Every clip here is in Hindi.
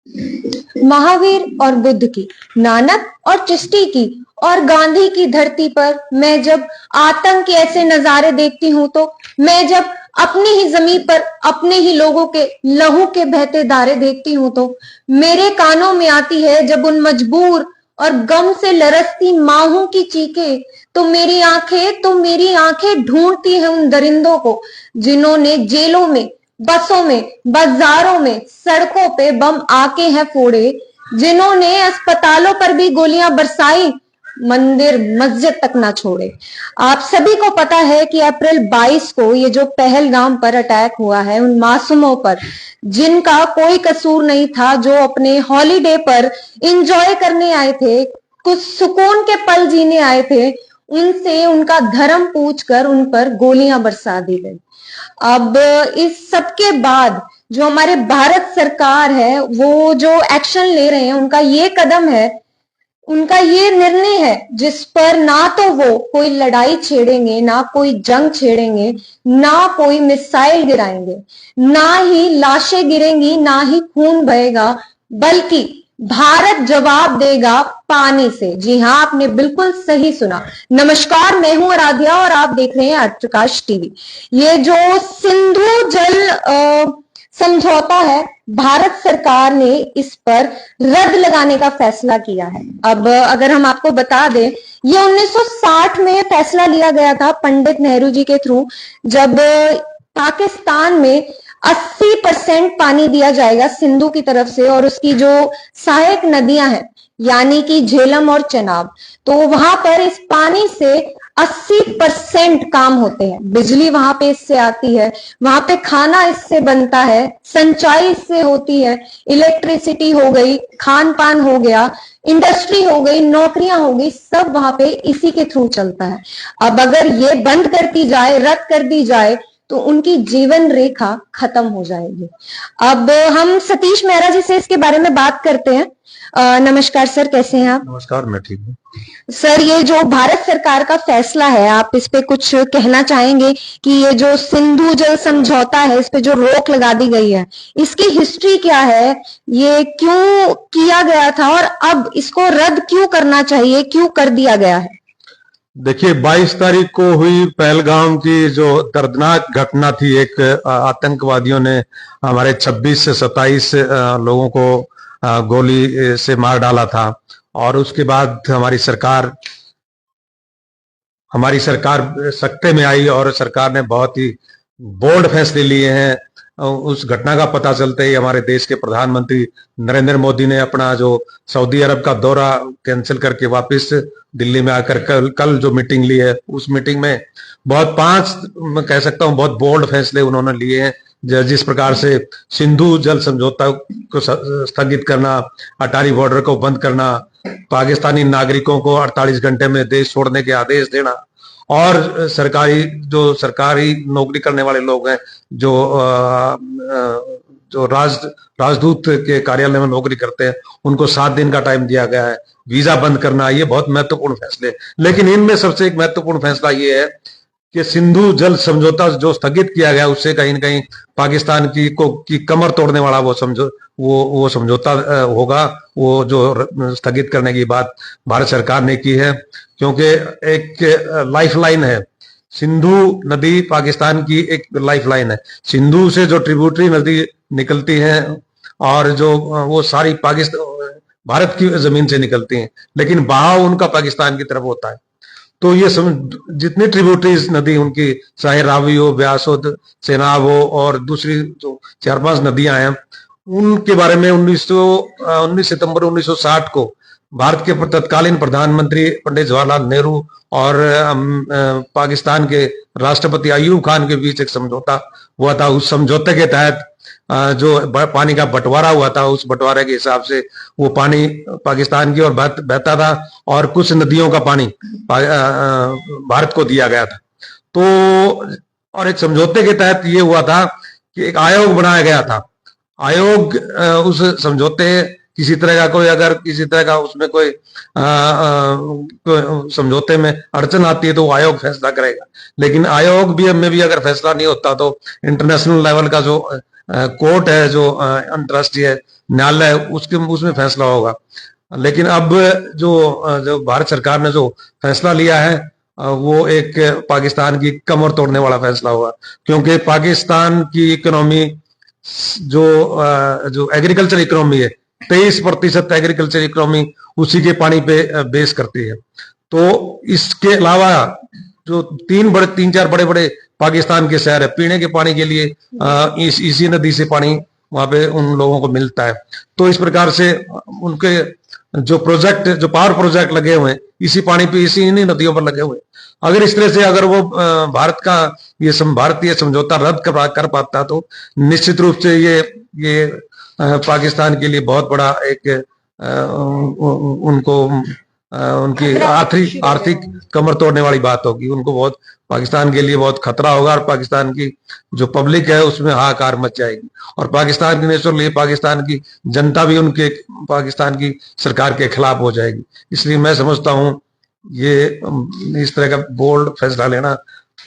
महावीर और बुद्ध की, नानक और चिश्ती की और गांधी की धरती पर मैं जब आतंक के ऐसे नजारे देखती हूँ, तो मैं जब अपनी ही जमीन पर अपने ही लोगों के लहू के बहते धारे देखती हूँ, तो मेरे कानों में आती है जब उन मजबूर और गम से लरसती माहों की चीखें, तो मेरी आंखें ढूंढती हैं उन दरिंदों को जिन्होंने जेलों में, बसों में, बाजारों में, सड़कों पे बम आके हैं फोड़े, जिन्होंने अस्पतालों पर भी गोलियां बरसाई, मंदिर मस्जिद तक ना छोड़े। आप सभी को पता है कि अप्रैल 22 को ये जो पहलगाम पर अटैक हुआ है, उन मासूमों पर जिनका कोई कसूर नहीं था, जो अपने हॉलीडे पर इंजॉय करने आए थे, कुछ सुकून के पल जीने आए थे, उनसे उनका धर्म पूछकर उन पर गोलियां बरसा दी गई। अब इस सब के बाद जो हमारे भारत सरकार है, वो जो एक्शन ले रहे हैं, उनका ये कदम है, उनका ये निर्णय है, जिस पर ना तो वो कोई लड़ाई छेड़ेंगे, ना कोई जंग छेड़ेंगे, ना कोई मिसाइल गिराएंगे, ना ही लाशें गिरेंगी, ना ही खून बहेगा, बल्कि भारत जवाब देगा पानी से। जी हाँ, आपने बिल्कुल सही सुना। नमस्कार, मैं हूं आराध्या और आप देख रहे हैं आज प्रकाश टीवी। ये जो सिंधु जल समझौता है, भारत सरकार ने इस पर रद्द लगाने का फैसला किया है। अब अगर हम आपको बता दें, ये 1960 में फैसला लिया गया था पंडित नेहरू जी के थ्रू, जब पाकिस्तान में 80% पानी दिया जाएगा सिंधु की तरफ से, और उसकी जो सहायक नदियां हैं यानी कि झेलम और चेनाब, तो वहां पर इस पानी से 80% काम होते हैं। बिजली वहां पे इससे आती है, वहां पे खाना इससे बनता है, संचाई इससे होती है, इलेक्ट्रिसिटी हो गई, खान पान हो गया, इंडस्ट्री हो गई, नौकरियां हो गई, सब वहां पे इसी के थ्रू चलता है। अब अगर ये बंद कर दी जाए, रद्द कर दी जाए, तो उनकी जीवन रेखा खत्म हो जाएगी। अब हम सतीश मेहरा जी से इसके बारे में बात करते हैं। नमस्कार सर, कैसे हैं आप? नमस्कार, मैं ठीक हूँ। सर, ये जो भारत सरकार का फैसला है, आप इस पे कुछ कहना चाहेंगे कि ये जो सिंधु जल समझौता है, इस पे जो रोक लगा दी गई है, इसकी हिस्ट्री क्या है, ये क्यों किया गया था और अब इसको रद्द क्यों करना चाहिए, क्यों कर दिया गया है? देखिए, 22 तारीख को हुई पहलगाम की जो दर्दनाक घटना थी, एक आतंकवादियों ने हमारे 26 से 27 लोगों को गोली से मार डाला था, और उसके बाद हमारी सरकार सत्ते में आई और सरकार ने बहुत ही बोल्ड फैसले लिए हैं। उस घटना का पता चलते ही हमारे देश के प्रधानमंत्री नरेंद्र मोदी ने अपना जो सऊदी अरब का दौरा कैंसिल करके वापस दिल्ली में आकर कल जो मीटिंग ली है, उस मीटिंग में मैं कह सकता हूं बहुत बोल्ड फैसले उन्होंने लिए हैं। जिस प्रकार से सिंधु जल समझौता को स्थगित करना, अटारी बॉर्डर को बंद करना, पाकिस्तानी नागरिकों को 48 घंटे में देश छोड़ने के आदेश देना, और सरकारी नौकरी करने वाले लोग हैं, जो राजदूत के कार्यालय में नौकरी करते हैं, उनको 7 दिन का टाइम दिया गया है। वीजा बंद करना, ये बहुत महत्वपूर्ण फैसले। लेकिन इनमें सबसे एक महत्वपूर्ण फैसला ये है कि सिंधु जल समझौता जो स्थगित किया गया, उससे कहीं न कहीं पाकिस्तान की कमर तोड़ने वाला वो समझौता होगा। वो जो स्थगित करने की बात भारत सरकार ने की है, क्योंकि एक लाइफलाइन है सिंधु नदी, पाकिस्तान की एक लाइफलाइन है। सिंधु से जो ट्रिब्यूटरी नदी निकलती है और जो वो सारी पाकिस्तान भारत की जमीन से निकलती हैं, लेकिन बहाव उनका पाकिस्तान की तरफ होता है। तो ये जितनी ट्रिब्यूटरीज नदी उनकी, चाहे रावी हो, ब्यास हो, चेनाब हो, और दूसरी जो 4-5 नदियां हैं, उनके बारे में 19 सितंबर 1960 को भारत के तत्कालीन प्रधानमंत्री पंडित जवाहरलाल नेहरू और पाकिस्तान के राष्ट्रपति अयूब खान के बीच एक समझौता हुआ था। उस समझौते के तहत जो पानी का बंटवारा हुआ था, उस बंटवारे के हिसाब से वो पानी पाकिस्तान की ओर बहता था और कुछ नदियों का पानी भारत को दिया गया था। तो और एक समझौते के तहत ये हुआ था कि एक आयोग बनाया गया था। आयोग उस समझौते किसी तरह का उसमें कोई समझौते में अड़चन आती है तो आयोग फैसला करेगा। लेकिन आयोग में भी अगर फैसला नहीं होता तो इंटरनेशनल लेवल का जो कोर्ट है, जो अंतर्राष्ट्रीय न्यायालय है, उसके उसमें फैसला होगा। लेकिन अब जो भारत सरकार ने जो फैसला लिया है, वो एक पाकिस्तान की कमर तोड़ने वाला फैसला होगा, क्योंकि पाकिस्तान की इकोनॉमी जो एग्रीकल्चर इकोनॉमी है, 23% एग्रीकल्चर इकोनॉमी उसी के पानी पे बेस करती है। तो इसके अलावा जो तीन चार बड़े बड़े पाकिस्तान के शहर है, पीने के पानी के लिए इसी नदी से पानी वहां पे उन लोगों को मिलता है। तो इस प्रकार से उनके जो पावर प्रोजेक्ट लगे हुए हैं, इसी पानी पे इसी इन्हीं नदियों पर लगे हुए हैं। अगर इस तरह से अगर वो भारत का ये भारतीय समझौता रद्द कर पाता, तो निश्चित रूप से ये पाकिस्तान के लिए बहुत बड़ा एक उनको उनकी आर्थिक कमर तोड़ने वाली बात होगी। उनको बहुत, पाकिस्तान के लिए बहुत खतरा होगा, और पाकिस्तान की जो पब्लिक है उसमें हाहाकार मच जाएगी, और पाकिस्तान की नेचुरली पाकिस्तान की जनता भी उनके पाकिस्तान की सरकार के खिलाफ हो जाएगी। इसलिए मैं समझता हूं ये इस तरह का बोल्ड फैसला लेना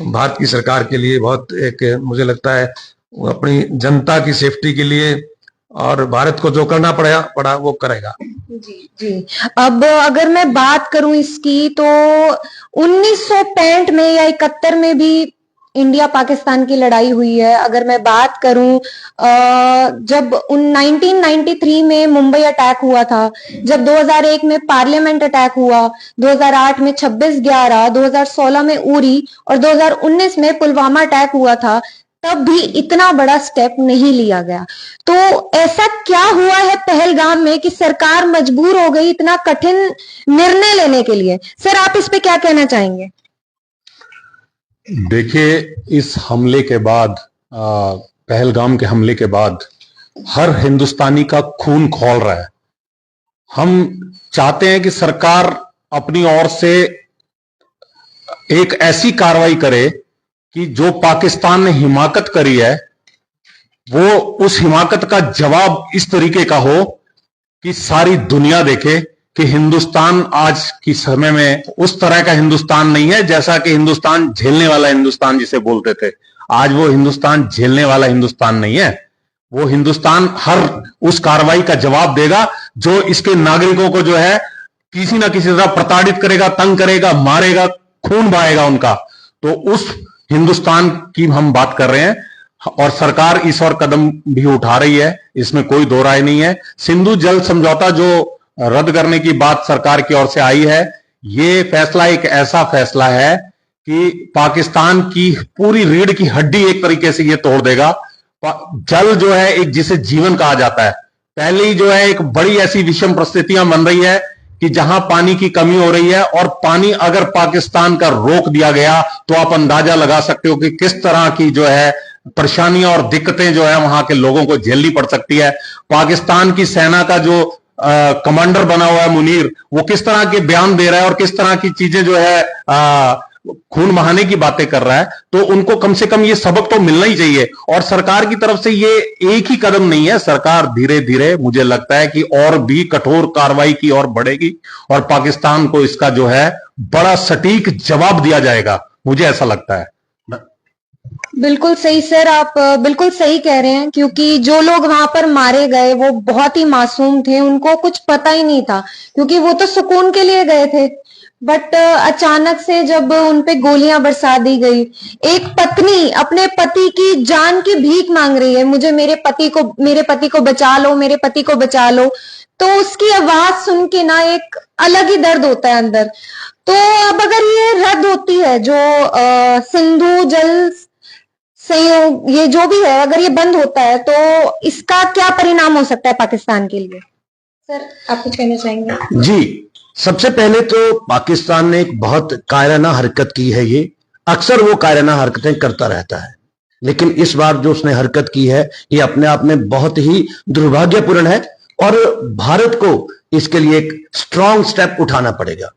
भारत की सरकार के लिए बहुत एक, मुझे लगता है अपनी जनता की सेफ्टी के लिए और भारत को जो करना पड़ा वो करेगा। जी जी। अब अगर मैं बात करूं इसकी, तो 1965 में या 71 में भी इंडिया पाकिस्तान की लड़ाई हुई है। अगर मैं बात करूं, जब 1993 में मुंबई अटैक हुआ था, जब 2001 में पार्लियामेंट अटैक हुआ, 2008 में 26/11, 2016 में उरी और 2019 में पुलवामा अटैक हुआ था, तब भी इतना बड़ा स्टेप नहीं लिया गया। तो ऐसा क्या हुआ है पहलगाम में कि सरकार मजबूर हो गई इतना कठिन निर्णय लेने के लिए? सर, आप इस पे क्या कहना चाहेंगे? देखिए, इस हमले के बाद, पहलगाम के हमले के बाद हर हिंदुस्तानी का खून खौल रहा है। हम चाहते हैं कि सरकार अपनी ओर से एक ऐसी कार्रवाई करे कि जो पाकिस्तान ने हिमाकत करी है, वो उस हिमाकत का जवाब इस तरीके का हो कि सारी दुनिया देखे कि हिंदुस्तान आज की समय में उस तरह का हिंदुस्तान नहीं है जैसा कि हिंदुस्तान झेलने वाला हिंदुस्तान जिसे बोलते थे। आज वो हिंदुस्तान झेलने वाला हिंदुस्तान नहीं है। वो हिंदुस्तान हर उस कार्रवाई का जवाब देगा जो इसके नागरिकों को जो है किसी ना किसी तरह प्रताड़ित करेगा, तंग करेगा, मारेगा, खून बहाएगा उनका। तो उस हिंदुस्तान की हम बात कर रहे हैं, और सरकार इस और कदम भी उठा रही है, इसमें कोई दो राय नहीं है। सिंधु जल समझौता जो रद्द करने की बात सरकार की ओर से आई है, ये फैसला एक ऐसा फैसला है कि पाकिस्तान की पूरी रीढ़ की हड्डी एक तरीके से ये तोड़ देगा। जल जो है एक जिसे जीवन कहा जाता है, पहले ही जो है एक बड़ी ऐसी विषम परिस्थितियां बन रही है कि जहां पानी की कमी हो रही है, और पानी अगर पाकिस्तान का रोक दिया गया तो आप अंदाजा लगा सकते हो कि किस तरह की जो है परेशानियां और दिक्कतें जो है वहां के लोगों को झेलनी पड़ सकती है। पाकिस्तान की सेना का जो कमांडर बना हुआ है मुनीर, वो किस तरह के बयान दे रहा है और किस तरह की चीजें जो है खून बहाने की बातें कर रहा है। तो उनको कम से कम ये सबक तो मिलना ही चाहिए। और सरकार की तरफ से ये एक ही कदम नहीं है, सरकार धीरे धीरे मुझे लगता है कि और भी कठोर कार्रवाई की ओर बढ़ेगी, और पाकिस्तान को इसका जो है बड़ा सटीक जवाब दिया जाएगा, मुझे ऐसा लगता है। बिल्कुल सही सर, आप बिल्कुल सही कह रहे हैं, क्योंकि जो लोग वहां पर मारे गए वो बहुत ही मासूम थे, उनको कुछ पता ही नहीं था, क्योंकि वो तो सुकून के लिए गए थे। बट अचानक से जब उनपे गोलियां बरसा दी गई, एक पत्नी अपने पति की जान की भीख मांग रही है, मुझे मेरे पति को बचा लो, मेरे पति को बचा लो। तो उसकी आवाज सुन के ना एक अलग ही दर्द होता है अंदर। तो अब अगर ये रद्द होती है, जो सिंधु जल संयोग, ये जो भी है, अगर ये बंद होता है, तो इसका क्या परिणाम हो सकता है पाकिस्तान के लिए? सर, आप कुछ कहना चाहेंगे? जी, सबसे पहले तो पाकिस्तान ने एक बहुत कायराना हरकत की है। ये अक्सर वो कायराना हरकतें करता रहता है, लेकिन इस बार जो उसने हरकत की है ये अपने आप में बहुत ही दुर्भाग्यपूर्ण है, और भारत को इसके लिए एक स्ट्रांग स्टेप उठाना पड़ेगा।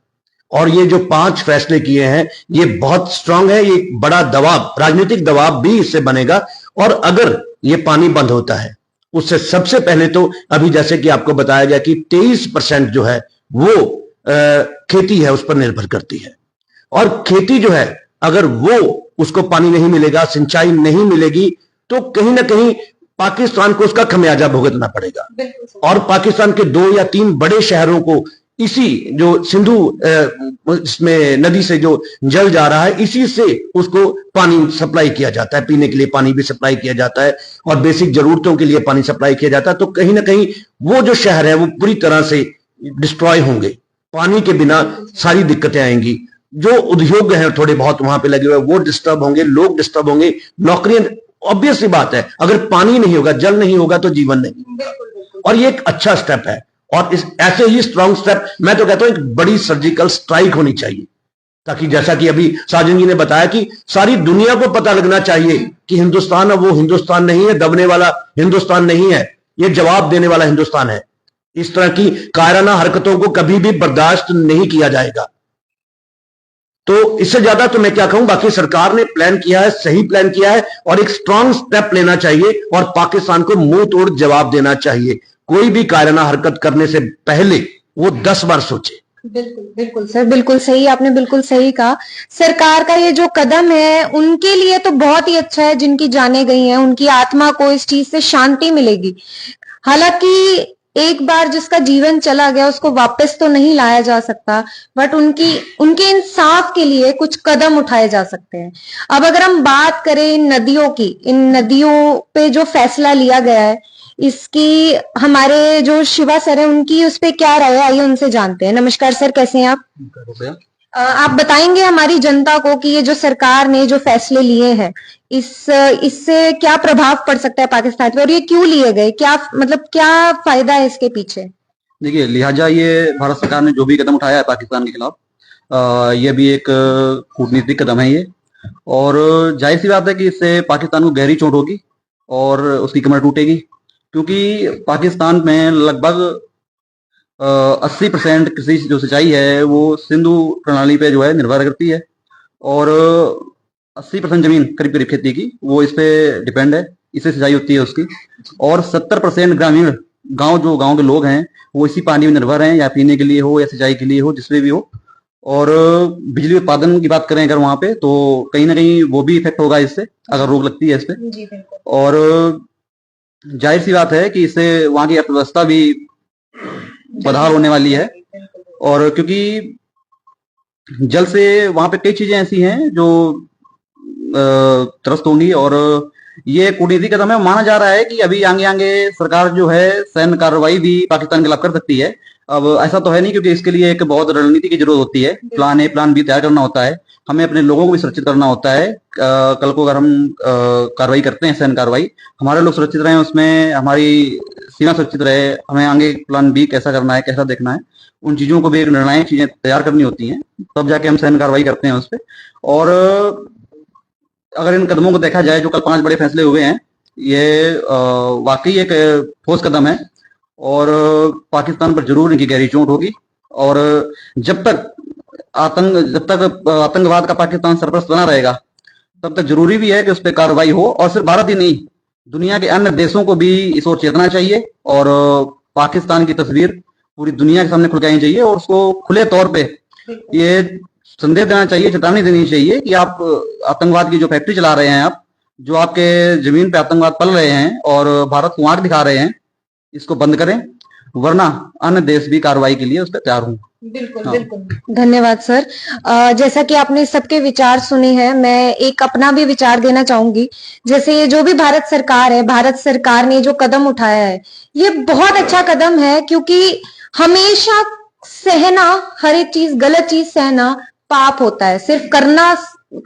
और ये जो 5 फैसले किए हैं ये बहुत स्ट्रांग है, ये बड़ा दबाव, राजनीतिक दबाव भी इससे बनेगा। और अगर ये पानी बंद होता है, उससे सबसे पहले तो अभी जैसे कि आपको बताया गया कि 23% जो है वो खेती है, उस पर निर्भर करती है। और खेती जो है, अगर वो उसको पानी नहीं मिलेगा, सिंचाई नहीं मिलेगी, तो कहीं ना कहीं पाकिस्तान को उसका खमियाजा भुगतना पड़ेगा। बिल्कुल सर। और पाकिस्तान के 2 या 3 बड़े शहरों को इसी जो सिंधु इसमें नदी से जो जल जा रहा है, इसी से उसको पानी सप्लाई किया जाता है, पीने के लिए पानी भी सप्लाई किया जाता है और बेसिक जरूरतों के लिए पानी सप्लाई किया जाता है। तो कहीं ना कहीं वो जो शहर है वो पूरी तरह से डिस्ट्रॉय होंगे। पानी के बिना सारी दिक्कतें आएंगी। जो उद्योग हैं थोड़े बहुत वहां पे लगे हुए वो डिस्टर्ब होंगे, लोग डिस्टर्ब होंगे, नौकरियां, ऑब्वियस सी बात है, अगर पानी नहीं होगा, जल नहीं होगा तो जीवन नहीं। और ये एक अच्छा स्टेप है और इस ऐसे ही स्ट्रांग स्टेप, मैं तो कहता हूं एक बड़ी सर्जिकल स्ट्राइक होनी चाहिए, ताकि जैसा कि अभी साजन जी ने बताया कि सारी दुनिया को पता लगना चाहिए कि हिंदुस्तान अब वो हिंदुस्तान नहीं है, दबने वाला हिंदुस्तान नहीं है, ये जवाब देने वाला हिंदुस्तान है। इस तरह की कायराना हरकतों को कभी भी बर्दाश्त नहीं किया जाएगा। तो इससे ज्यादा तो मैं क्या कहूं, बाकी सरकार ने प्लान किया है, सही प्लान किया है और एक स्ट्रांग स्टेप लेना चाहिए और पाकिस्तान को मुंह तोड़ जवाब देना चाहिए। कोई भी कायराना हरकत करने से पहले वो 10 बार सोचे। बिल्कुल बिल्कुल सर, बिल्कुल सही, आपने बिल्कुल सही कहा। सरकार का ये जो कदम है उनके लिए तो बहुत ही अच्छा है, जिनकी जानें गई हैं उनकी आत्मा को इस चीज से शांति मिलेगी। हालांकि एक बार जिसका जीवन चला गया उसको वापस तो नहीं लाया जा सकता, बट उनके इंसाफ के लिए कुछ कदम उठाए जा सकते हैं। अब अगर हम बात करें इन नदियों की, इन नदियों पे जो फैसला लिया गया है, इसकी हमारे जो शिवा सर है उनकी उस पे क्या राय है, आइए उनसे जानते हैं। नमस्कार सर, कैसे हैं आप? आप बताएंगे हमारी जनता को कि ये जो सरकार ने जो फैसले लिए हैं इससे क्या प्रभाव पड़ सकता है पाकिस्तान पे और ये क्यों लिए गए, क्या मतलब क्या फायदा है इसके पीछे? देखिए, लिहाजा ये भारत सरकार ने जो भी कदम उठाया है पाकिस्तान के खिलाफ, ये भी एक कूटनीतिक कदम है ये, और जाहिर सी बात है कि इससे पाकिस्तान को गहरी चोट होगी और उसकी कमर टूटेगी, क्योंकि पाकिस्तान में लगभग 80% कृषि जो सिंचाई है वो सिंधु प्रणाली पे जो है निर्भर करती है और 80% जमीन करीब करीब खेती की वो इस पे डिपेंड है, इससे सिंचाई होती है उसकी, और 70% ग्रामीण गांव के लोग हैं वो इसी पानी में निर्भर हैं, या पीने के लिए हो या सिंचाई के लिए हो, जिसमें भी हो। और बिजली उत्पादन की बात करें अगर वहां पे, तो कहीं ना कहीं वो भी इफेक्ट होगा इससे, अगर रोक लगती है इस पे। और जाहिर सी बात है कि इससे वहां की अर्थव्यवस्था भी बदहाल होने वाली है, और क्योंकि जल से वहां पे कई चीजें ऐसी हैं जो त्रस्त होंगी, और ये कूटनीतिक कदम है। माना जा रहा है कि अभी आगे सरकार जो है सैन्य कार्रवाई भी पाकिस्तान के खिलाफ कर सकती है। अब ऐसा तो है नहीं, क्योंकि इसके लिए एक बहुत रणनीति की जरूरत होती है, प्लान ए प्लान बी तैयार करना होता है, हमें अपने लोगों को भी सुरक्षित करना होता है। कल को अगर हम कार्रवाई करते हैं, सैन्य कार्रवाई, हमारे लोग सुरक्षित रहे, उसमें हमारी सीमा सुरक्षित रहे, हमें आगे प्लान बी कैसा करना है, कैसा देखना है, उन चीजों को भी एक निर्णायक चीजें तैयार करनी होती हैं, तब जाके हम सैन्य कार्रवाई करते हैं उस पर। और अगर इन कदमों को देखा जाए, जो कल 5 बड़े फैसले हुए हैं, ये वाकई एक ठोस कदम है और पाकिस्तान पर जरूर इनकी गहरी चोट होगी। और जब तक आतंकवाद का पाकिस्तान सरपरस्त बना रहेगा, तब तक जरूरी भी है कि उस पर कार्रवाई हो, और सिर्फ भारत ही नहीं, दुनिया के अन्य देशों को भी इस ओर चेतना चाहिए और पाकिस्तान की तस्वीर पूरी दुनिया के सामने खुल के आनी चाहिए, और उसको खुले तौर पे ये संदेश देना चाहिए, चेतावनी देनी चाहिए कि आप आतंकवाद की जो फैक्ट्री चला रहे हैं, आप जो आपके जमीन पे आतंकवाद पल रहे हैं और भारत को आंख दिखा रहे हैं, इसको बंद करें, वरना अन्य देश भी कार्रवाई के लिए उस पर तैयार हों। बिल्कुल बिल्कुल, धन्यवाद सर। जैसा कि आपने सबके विचार सुने हैं, मैं एक अपना भी विचार देना चाहूंगी। जैसे जो भी भारत सरकार ने जो कदम उठाया है, ये बहुत अच्छा कदम है, क्योंकि हमेशा सहना, हर एक चीज, गलत चीज सहना पाप होता है। सिर्फ करना,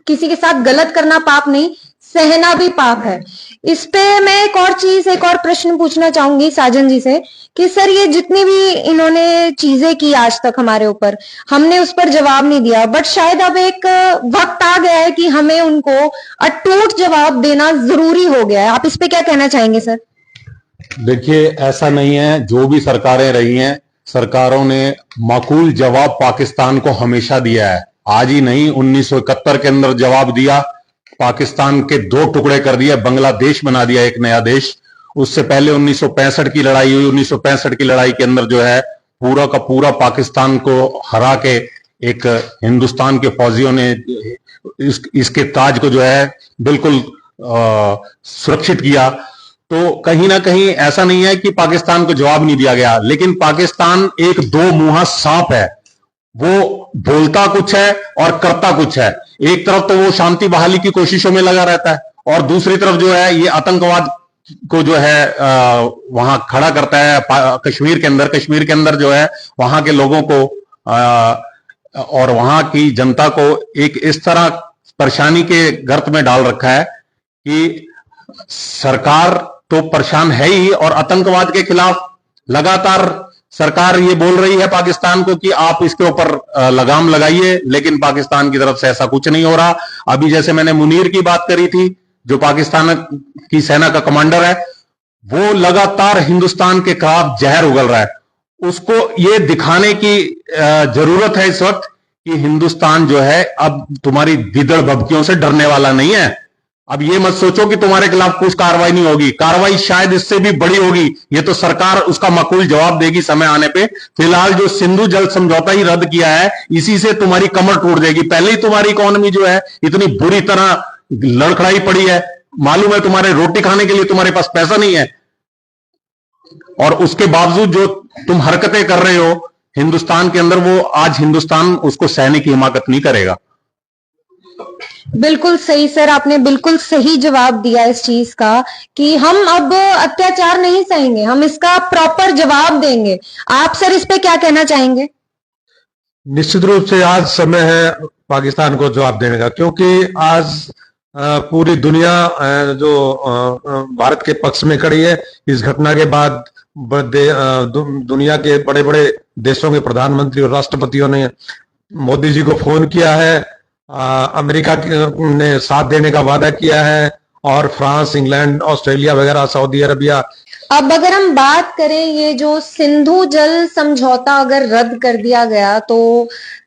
किसी के साथ गलत करना पाप नहीं, सहना भी पाप है। इस पे मैं एक और प्रश्न पूछना चाहूंगी साजन जी से कि सर, ये जितनी भी इन्होंने चीजें की आज तक हमारे ऊपर, हमने उस पर जवाब नहीं दिया, बट शायद अब एक वक्त आ गया है कि हमें उनको अटूट जवाब देना जरूरी हो गया है। आप इस पे क्या कहना चाहेंगे सर? देखिए, ऐसा नहीं है, जो भी सरकारें रही हैं, सरकारों ने माकूल जवाब पाकिस्तान को हमेशा दिया है। आज ही नहीं, 1971 के अंदर जवाब दिया, पाकिस्तान के 2 टुकड़े कर दिया, बांग्लादेश बना दिया एक नया देश। उससे पहले 1965 की लड़ाई हुई, 1965 की लड़ाई के अंदर जो है पूरा का पूरा पाकिस्तान को हरा के एक हिंदुस्तान के फौजियों ने इसके ताज को जो है बिल्कुल सुरक्षित किया। तो कहीं ना कहीं ऐसा नहीं है कि पाकिस्तान को जवाब नहीं दिया गया, लेकिन पाकिस्तान एक दो मुंहा सांप है। वो बोलता कुछ है और करता कुछ है। एक तरफ तो वो शांति बहाली की कोशिशों में लगा रहता है, और दूसरी तरफ जो है ये आतंकवाद को जो है वहां खड़ा करता है कश्मीर के अंदर जो है वहां के लोगों को और वहां की जनता को एक इस तरह परेशानी के गर्त में डाल रखा है कि सरकार तो परेशान है ही, और आतंकवाद के खिलाफ लगातार सरकार ये बोल रही है पाकिस्तान को कि आप इसके ऊपर लगाम लगाइए, लेकिन पाकिस्तान की तरफ से ऐसा कुछ नहीं हो रहा। अभी जैसे मैंने मुनीर की बात करी थी, जो पाकिस्तान की सेना का कमांडर है, वो लगातार हिंदुस्तान के खिलाफ जहर उगल रहा है। उसको ये दिखाने की जरूरत है इस वक्त कि हिंदुस्तान जो है अब तुम्हारी गिदड़ भभकियों से डरने वाला नहीं है। अब ये मत सोचो कि तुम्हारे खिलाफ कुछ कार्रवाई नहीं होगी, कार्रवाई शायद इससे भी बड़ी होगी। ये तो सरकार उसका माकूल जवाब देगी समय आने पे। फिलहाल जो सिंधु जल समझौता ही रद्द किया है, इसी से तुम्हारी कमर टूट जाएगी। पहले ही तुम्हारी इकोनॉमी जो है इतनी बुरी तरह लड़खड़ाई पड़ी है, मालूम है तुम्हारे रोटी खाने के लिए तुम्हारे पास पैसा नहीं है, और उसके बावजूद जो तुम हरकतें कर रहे हो हिंदुस्तान के अंदर, वो आज हिंदुस्तान उसको सहने की हिमाकत नहीं करेगा। बिल्कुल सही सर, आपने बिल्कुल सही जवाब दिया इस चीज का कि हम अब अत्याचार नहीं सहेंगे, हम इसका प्रॉपर जवाब देंगे। आप सर इस पे क्या कहना चाहेंगे? निश्चित रूप से आज समय है पाकिस्तान को जवाब देने का, क्योंकि आज पूरी दुनिया जो भारत के पक्ष में खड़ी है। इस घटना के बाद दुनिया के बड़े बड़े देशों के प्रधानमंत्री और राष्ट्रपतियों ने मोदी जी को फोन किया है, अमेरिका ने साथ देने का वादा किया है, और फ्रांस, इंग्लैंड, ऑस्ट्रेलिया वगैरह, सऊदी अरबिया। अब अगर हम बात करें, ये जो सिंधु जल समझौता अगर रद्द कर दिया गया तो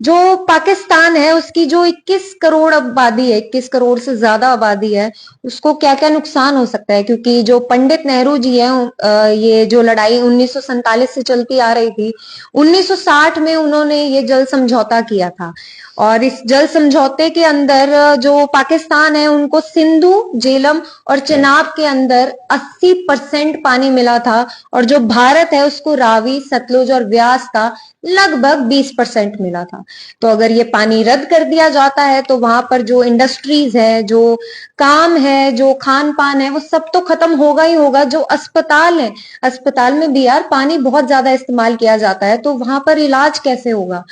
जो पाकिस्तान है उसकी जो 21 करोड़ आबादी है, 21 करोड़ से ज्यादा आबादी है, उसको क्या क्या नुकसान हो सकता है? क्योंकि जो पंडित नेहरू जी हैं, ये जो लड़ाई 1947 से चलती आ रही थी, 1960 में उन्होंने ये जल समझौता किया था, और इस जल समझौते के अंदर जो पाकिस्तान है उनको सिंधु, झेलम और चेनाब के अंदर 80% पानी मिला था, और जो भारत है उसको रावी, सतलुज और व्यास का लगभग 20% मिला था। तो अगर ये पानी रद्द कर दिया जाता है तो वहां पर जो इंडस्ट्रीज है, जो काम है, जो खान पान है, वो सब तो खत्म होगा ही होगा। जो अस्पताल है, अस्पताल में भी यार पानी बहुत ज्यादा इस्तेमाल किया जाता है, तो वहां पर इलाज कैसे होगा?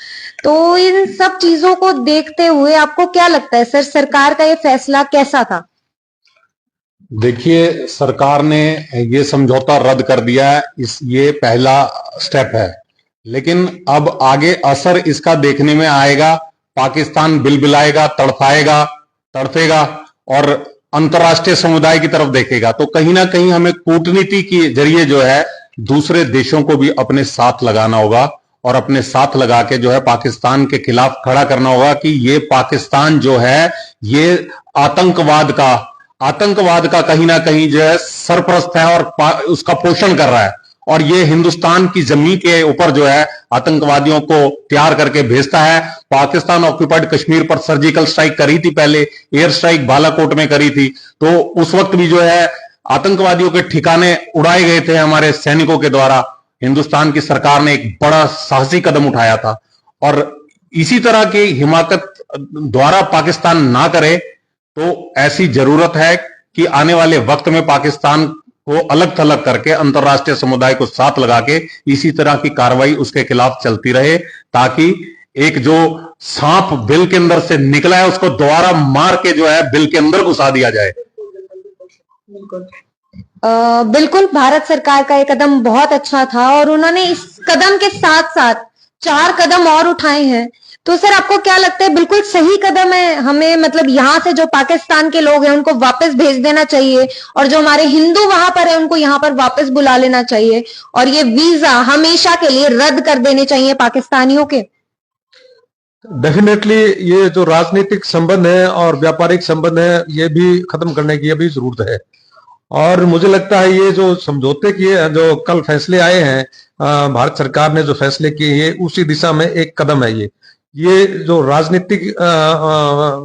तो इन सब चीजों को देखते हुए आपको क्या लगता है सर, सरकार का ये फैसला कैसा था? देखिए, सरकार ने ये समझौता रद्द कर दिया है, ये पहला स्टेप है, लेकिन अब आगे असर इसका देखने में आएगा। पाकिस्तान बिलबिलाएगा, तड़फाएगा, तड़फेगा और अंतर्राष्ट्रीय समुदाय की तरफ देखेगा। तो कहीं ना कहीं हमें कूटनीति के जरिए जो है दूसरे देशों को भी अपने साथ लगाना होगा, और अपने साथ लगा के जो है पाकिस्तान के खिलाफ खड़ा करना होगा कि ये पाकिस्तान जो है ये आतंकवाद का कहीं ना कहीं जो है सरपरस्त है और उसका पोषण कर रहा है, और ये हिंदुस्तान की जमीन के ऊपर जो है आतंकवादियों को तैयार करके भेजता है। पाकिस्तान ऑक्यूपाइड कश्मीर पर सर्जिकल स्ट्राइक करी थी, पहले एयर स्ट्राइक बालाकोट में करी थी, तो उस वक्त भी जो है आतंकवादियों के ठिकाने उड़ाए गए थे हमारे सैनिकों के द्वारा। हिंदुस्तान की सरकार ने एक बड़ा साहसी कदम उठाया था, और इसी तरह की हिमाकत द्वारा पाकिस्तान ना करे तो ऐसी जरूरत है कि आने वाले वक्त में पाकिस्तान को अलग थलग करके अंतर्राष्ट्रीय समुदाय को साथ लगा के इसी तरह की कार्रवाई उसके खिलाफ चलती रहे, ताकि एक जो सांप बिल के अंदर से निकला है उसको दोबारा मार के जो है बिल के अंदर घुसा दिया जाए। बिल्कुल, भारत सरकार का ये कदम बहुत अच्छा था, और उन्होंने इस कदम के साथ साथ 4 कदम और उठाए हैं। तो सर आपको क्या लगता है, बिल्कुल सही कदम है? हमें मतलब यहाँ से जो पाकिस्तान के लोग हैं उनको वापस भेज देना चाहिए, और जो हमारे हिंदू वहां पर है उनको यहाँ पर वापस बुला लेना चाहिए, और ये वीजा हमेशा के लिए रद्द कर देने चाहिए पाकिस्तानियों के? डेफिनेटली ये जो राजनीतिक संबंध है और व्यापारिक संबंध है, ये भी खत्म करने की अभी जरूरत है। और मुझे लगता है ये जो समझौते किए, जो कल फैसले आए हैं, भारत सरकार ने जो फैसले किए, ये उसी दिशा में एक कदम है। ये जो राजनीतिक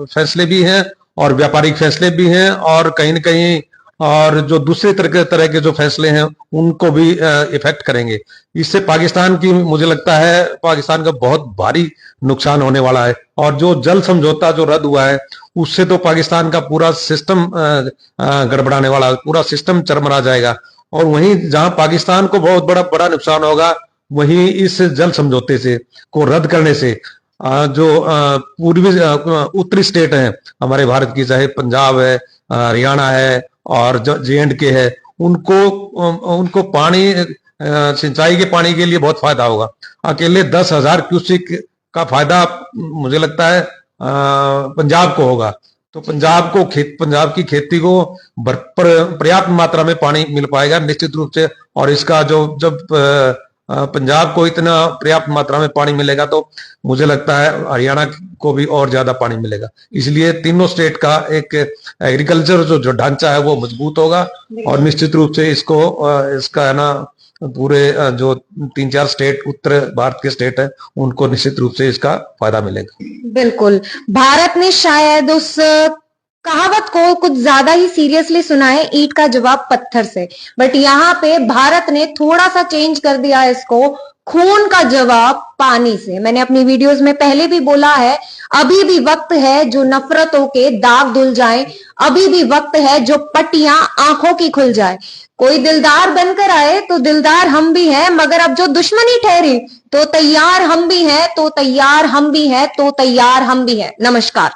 फैसले भी हैं और व्यापारिक फैसले भी हैं, और कहीं न कहीं और जो दूसरे तरह के जो फैसले हैं उनको भी इफेक्ट करेंगे। इससे पाकिस्तान की, मुझे लगता है पाकिस्तान का बहुत भारी नुकसान होने वाला है। और जो जल समझौता जो रद्द हुआ है उससे तो पाकिस्तान का पूरा सिस्टम गड़बड़ाने वाला है, पूरा सिस्टम चरमरा जाएगा। और वहीं जहां पाकिस्तान को बहुत बड़ा नुकसान होगा, वहीं इस जल समझौते से को रद्द करने से जो पूर्वी उत्तरी स्टेट हैं हमारे भारत की, चाहे पंजाब है, हरियाणा है और जो JNK है, उनको पानी, सिंचाई के पानी के लिए बहुत फायदा होगा। अकेले 10,000 क्यूसेक का फायदा मुझे लगता है पंजाब को होगा। तो पंजाब की खेती को पर्याप्त मात्रा में पानी मिल पाएगा निश्चित रूप से। और इसका जब पंजाब को इतना पर्याप्त मात्रा में पानी मिलेगा तो मुझे लगता है हरियाणा को भी और ज्यादा पानी मिलेगा। इसलिए तीनों स्टेट का एक एग्रीकल्चर जो ढांचा है वो मजबूत होगा और निश्चित रूप से इसका है ना पूरे जो 3-4 स्टेट उत्तर भारत के स्टेट है उनको निश्चित रूप से इसका फायदा मिलेगा। बिल्कुल, भारत ने शायद उस कहावत को कुछ ज्यादा ही सीरियसली सुना है, ईंट का जवाब पत्थर से। बट यहाँ पे भारत ने थोड़ा सा चेंज कर दिया इसको, खून का जवाब पानी से। मैंने अपनी वीडियोस में पहले भी बोला है, अभी भी वक्त है जो नफरतों के दाग धुल जाएं, अभी भी वक्त है जो पट्टियां आंखों की खुल जाए। कोई दिलदार बनकर आए तो दिलदार हम भी हैं, मगर अब जो दुश्मनी ठहरी तो तैयार हम भी हैं, तो तैयार हम भी हैं, तो तैयार हम भी हैं। नमस्कार।